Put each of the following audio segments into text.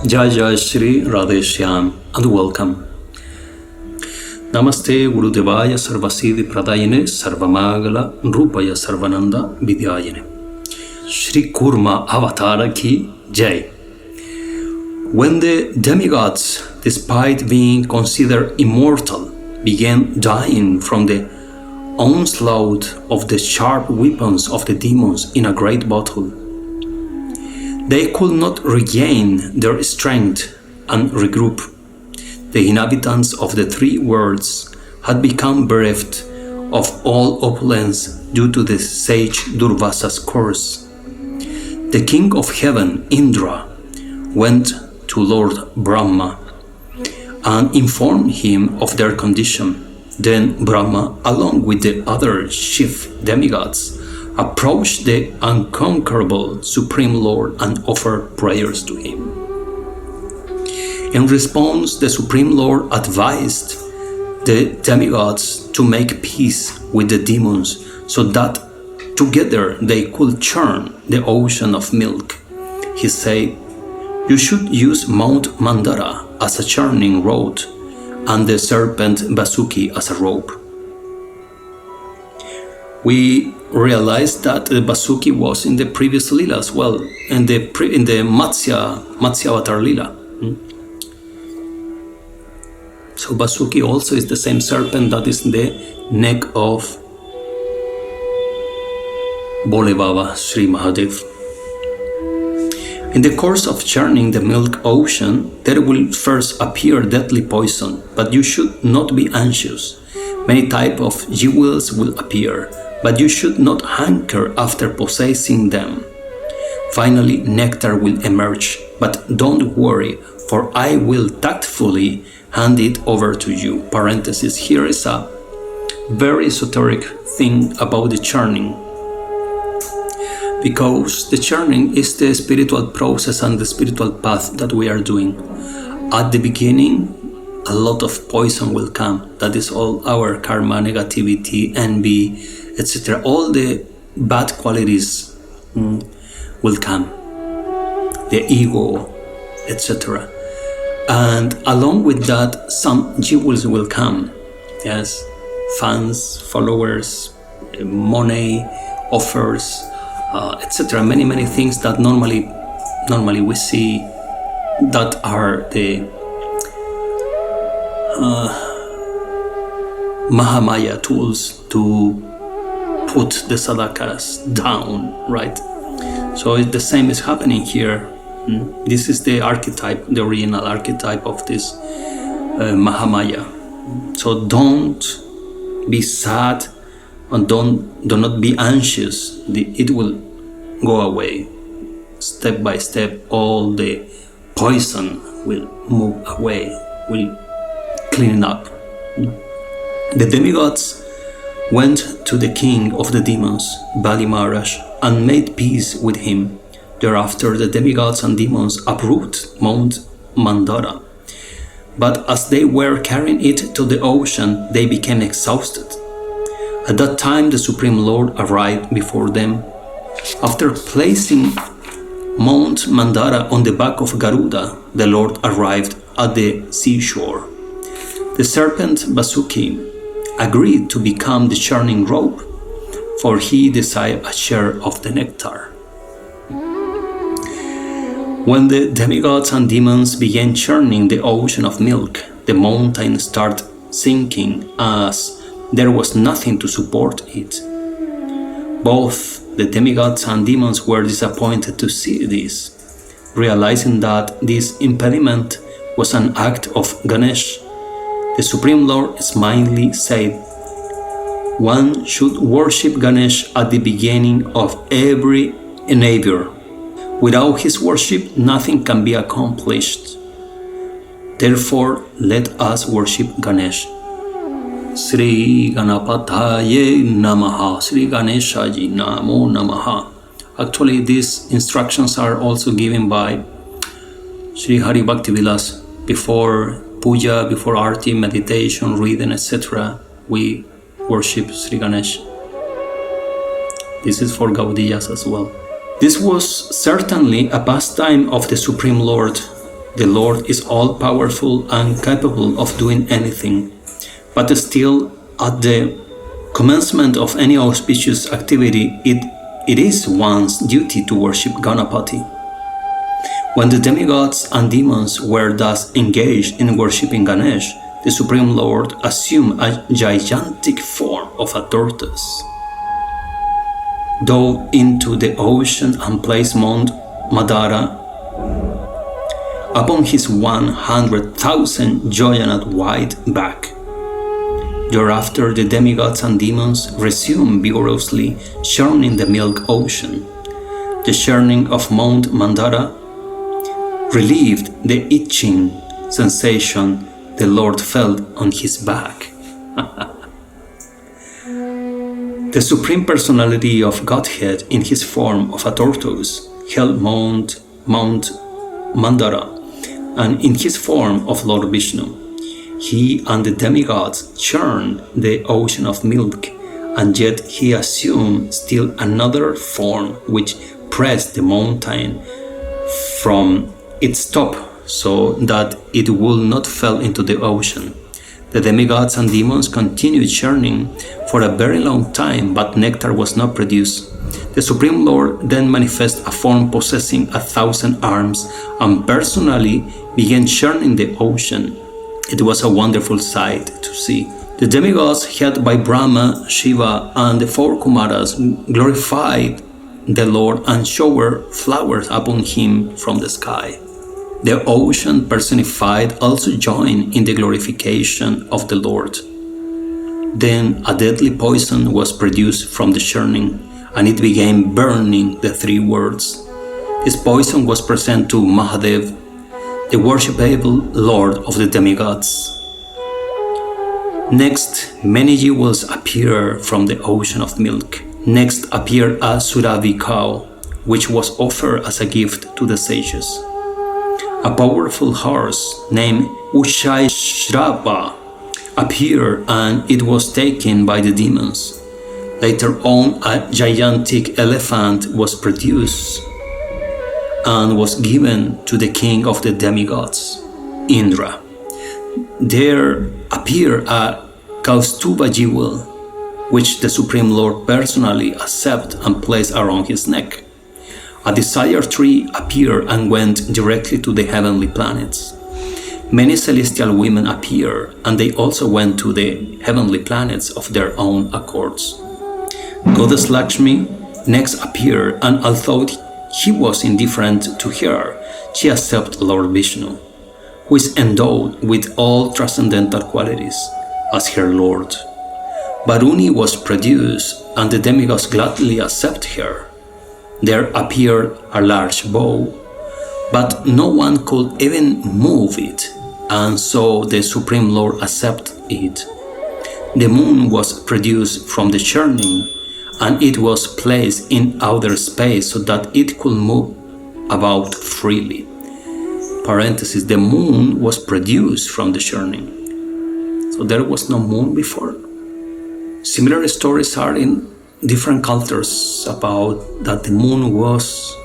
Jai Jai Shri Radhe Shyam and welcome. Namaste Gurudevaya Sarvasiddhi Pradayane Sarvamagala Rupaya Sarvananda Vidyayane. Shri Kurma Avatar ki Jai. When the demigods, despite being considered immortal, began dying from the onslaught of the sharp weapons of the demons in a great battle, they could not regain their strength and regroup. The inhabitants of the three worlds had become bereft of all opulence due to the sage Durvasa's curse. The king of heaven, Indra, went to Lord Brahma and informed him of their condition. Then Brahma, along with the other chief demigods, approached the unconquerable Supreme Lord and offered prayers to him. In response, the Supreme Lord advised the demigods to make peace with the demons so that together they could churn the ocean of milk. He said, "You should use Mount Mandara as a churning rod and the serpent Vasuki as a rope." We realized that the Vasuki was in the previous Leela as well, in the Matsya-avatar Leela. So Vasuki also is the same serpent that is in the neck of Bole Baba, Sri Mahadev. In the course of churning the milk ocean, there will first appear deadly poison, but you should not be anxious. Many types of jewels will appear, but you should not hanker after possessing them. Finally, nectar will emerge, but don't worry, for I will tactfully hand it over to you. Parenthesis, here is a very esoteric thing about the churning, because the churning is the spiritual process and the spiritual path that we are doing. At the beginning, a lot of poison will come. That is all our karma, negativity, envy, etc. All the bad qualities will come. The ego, etc. And along with that, some jewels will come. Yes, fans, followers, money, offers, etc. Many things that normally we see that are the Mahamaya tools to put the sadhakas down, right? So the same is happening here. This is the archetype, the original archetype of this Mahamaya. So don't be sad and do not be anxious. It will go away. Step by step, all the poison will move away, will clean up. The demigods went to the king of the demons, Bali Maharaj, and made peace with him. Thereafter, the demigods and demons uprooted Mount Mandara. But as they were carrying it to the ocean, they became exhausted. At that time, the Supreme Lord arrived before them. After placing Mount Mandara on the back of Garuda, the Lord arrived at the seashore. The serpent Vasuki agreed to become the churning rope, for he desired a share of the nectar. When the demigods and demons began churning the ocean of milk, the mountain started sinking as there was nothing to support it. Both the demigods and demons were disappointed to see this, realizing that this impediment was an act of Ganesh. The Supreme Lord smilingly said, "One should worship Ganesh at the beginning of every endeavor. Without his worship, nothing can be accomplished. Therefore, let us worship Ganesh." Sri Ganapataye Namaha, Sri Ganeshaji Namo Namaha. Actually, these instructions are also given by Sri Hari Bhakti Vilas before puja, before arti, meditation, reading, etc. We worship Sri Ganesh. This is for Gaudiyas as well. This was certainly a pastime of the Supreme Lord, The Lord is all-powerful and capable of doing anything, but still, at the commencement of any auspicious activity, it is one's duty to worship Ganapati. When the demigods and demons were thus engaged in worshipping Ganesh, the Supreme Lord assumed a gigantic form of a tortoise, dove into the ocean and placed Mount Mandara upon his 100,000 giant white back. Thereafter, the demigods and demons resumed vigorously churning the milk ocean. The churning of Mount Mandara relieved the itching sensation the Lord felt on his back. The Supreme Personality of Godhead, in his form of a tortoise, held Mount Mandara, and in his form of Lord Vishnu, he and the demigods churned the ocean of milk, and yet he assumed still another form which pressed the mountain from its top so that it would not fall into the ocean. The demigods and demons continued churning for a very long time, but nectar was not produced. The Supreme Lord then manifested a form possessing 1,000 arms and personally began churning the ocean. It was a wonderful sight to see. The demigods, headed by Brahma, Shiva, and the four Kumaras, glorified the Lord and showered flowers upon him from the sky. The ocean personified also joined in the glorification of the Lord. Then a deadly poison was produced from the churning, and it began burning the three worlds. This poison was presented to Mahadev, the worshipable Lord of the demigods. Next, many jewels appeared from the ocean of milk. Next appeared a Suravi cow, which was offered as a gift to the sages. A powerful horse named Ushaishrava appeared, and it was taken by the demons. Later on, a gigantic elephant was produced and was given to the king of the demigods, Indra. There appeared a Kaustuba jewel, which the Supreme Lord personally accepted and placed around his neck. A desire tree appeared and went directly to the heavenly planets. Many celestial women appeared, and they also went to the heavenly planets of their own accords. Goddess Lakshmi next appeared, and although he was indifferent to her, she accepted Lord Vishnu, who is endowed with all transcendental qualities, as her Lord. Varuni was produced, and the demigods gladly accepted her. There appeared a large bow, but no one could even move it, and so the Supreme Lord accepted it. The moon was produced from the churning, and it was placed in outer space so that it could move about freely. Parenthesis, the moon was produced from the churning. So there was no moon before. Similar stories are in different cultures about that the moon was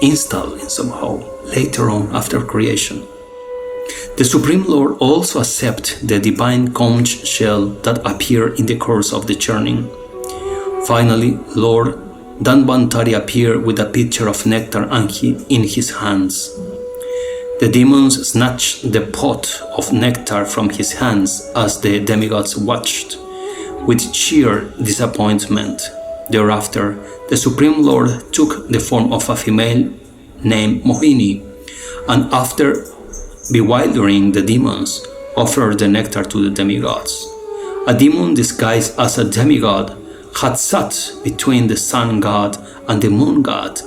installed in somehow later on after creation. The Supreme Lord also accepted the divine conch shell that appeared in the course of the churning. Finally, Lord Dhanvantari appeared with a pitcher of nectar in his hands. The demons snatched the pot of nectar from his hands as the demigods watched with sheer disappointment. Thereafter, the Supreme Lord took the form of a female named Mohini, and after bewildering the demons, offered the nectar to the demigods. A demon disguised as a demigod had sat between the sun god and the moon god,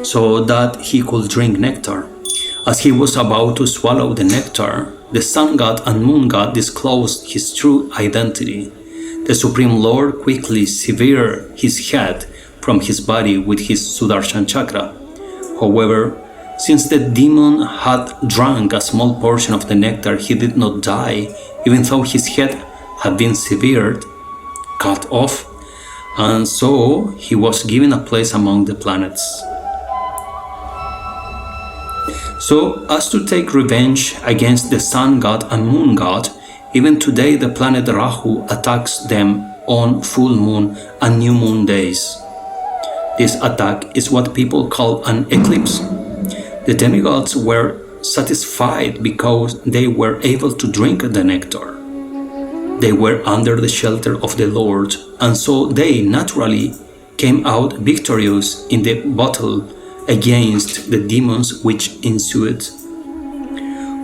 so that he could drink nectar. As he was about to swallow the nectar, the sun god and moon god disclosed his true identity. The Supreme Lord quickly severed his head from his body with his Sudarshan chakra. However, since the demon had drunk a small portion of the nectar, he did not die, even though his head had been severed, cut off, and so he was given a place among the planets. So as to take revenge against the sun god and moon god, even today the planet Rahu attacks them on full moon and new moon days. This attack is what people call an eclipse. The demigods were satisfied because they were able to drink the nectar. They were under the shelter of the Lord, and so they naturally came out victorious in the battle against the demons which ensued.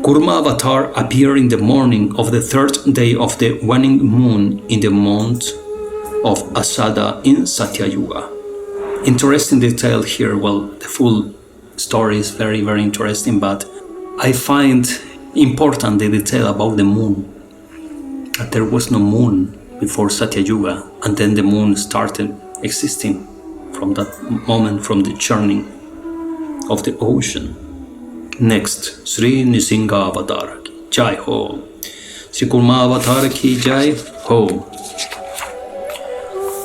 Kurma Avatar appeared in the morning of the third day of the waning moon in the month of Asada in Satya Yuga. Interesting detail here. Well, the full story is very, very interesting, but I find important the detail about the moon. That there was no moon before Satya Yuga, and then the moon started existing from that moment, from the churning of the ocean. Next, Sri Nisingha Avatar ki Jai Ho. Sri Kurma Avatar ki Jai Ho.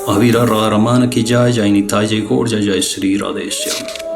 Avira Ramana ki Jai, Jai Nitai Jai Gaur, Jai Jai Sri Radhe Shyam.